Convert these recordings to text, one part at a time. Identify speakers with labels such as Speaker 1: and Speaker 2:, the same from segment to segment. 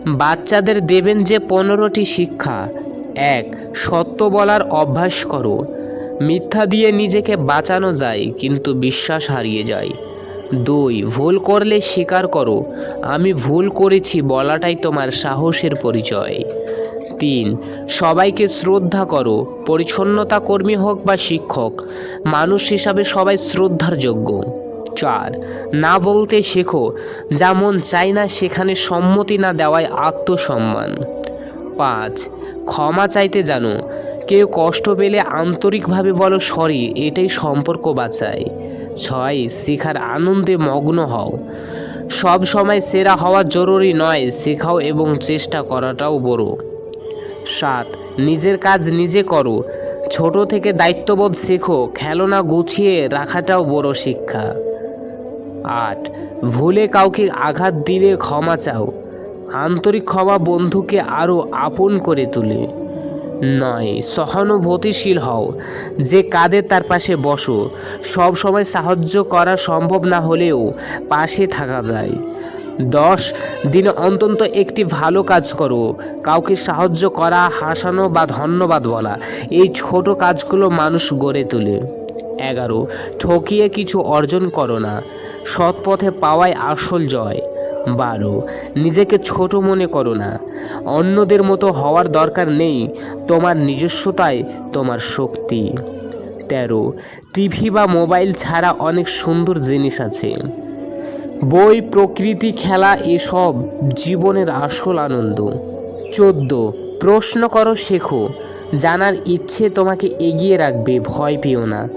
Speaker 1: বাচ্চাদের দেবেন যে 15টি শিক্ষা। 1. সত্য বলার অভ্যাস করো। মিথ্যা দিয়ে নিজেকে বাঁচানো যায়, কিন্তু বিশ্বাস হারিয়ে যায়। 2. ভুল করলে স্বীকার করো। আমি ভুল করেছি বলাটাই তোমার সাহসের পরিচয়। 3. সবাইকে শ্রদ্ধা করো। পরিচ্ছন্নতা কর্মী হোক বা শিক্ষক, মানুষ হিসাবে সবাই শ্রদ্ধার যোগ্য। 4. না বলতে শেখো। যা মন চাই না সেখানে সম্মতি না দেওয়ায় আত্মসম্মান। 5. ক্ষমা চাইতে জানো। কেউ কষ্ট পেলে আন্তরিকভাবে বলো সরি, এটাই সম্পর্ক বাঁচায়। 6. শেখার আনন্দে মগ্ন হও। সব সময় সেরা হওয়া জরুরি নয়, শেখাও এবং চেষ্টা করাটাও বড়। 7. নিজের কাজ নিজে করো। ছোট থেকে দায়িত্ববোধ শেখো, খেলনা গুছিয়ে রাখাটাও বড় শিক্ষা। 8. ভুলে কাউকে আঘাত দিলে ক্ষমা চাও। আন্তরিক ক্ষমা বন্ধুকে আরও আপন করে তোলে। 9. সহানুভূতিশীল হও। যে কাঁদে তার পাশে বসো। সব সময় সাহায্য করা সম্ভব না হলেও পাশে থাকা যায়। 10. দিনে অন্তত একটি ভালো কাজ করো। কাউকে সাহায্য করা, হাসানো বা ধন্যবাদ বলা, এই ছোট কাজগুলো মানুষ গড়ে তোলে। 11. ঠকিয়ে কিছু অর্জন করো না। সৎ পথে পাওয়াই আসল জয়। 12. নিজেকে ছোট মনে করো না। অন্যদের মতো হওয়ার দরকার নেই, তোমার নিজস্বতাই তোমার শক্তি। 13. টিভি বা মোবাইল ছাড়া অনেক সুন্দর জিনিস আছে। বই, প্রকৃতি, খেলা, এসব জীবনের আসল আনন্দ। 14. প্রশ্ন করো, শেখো। জানার ইচ্ছে তোমাকে এগিয়ে রাখবে, ভয় পেও না।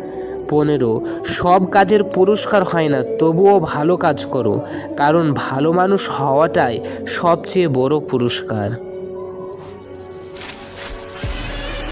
Speaker 1: 15. সব কাজের পুরস্কার হয় না, তবুও ভালো কাজ করো, কারণ ভালো মানুষ হওয়াটাই সবচেয়ে বড় পুরস্কার।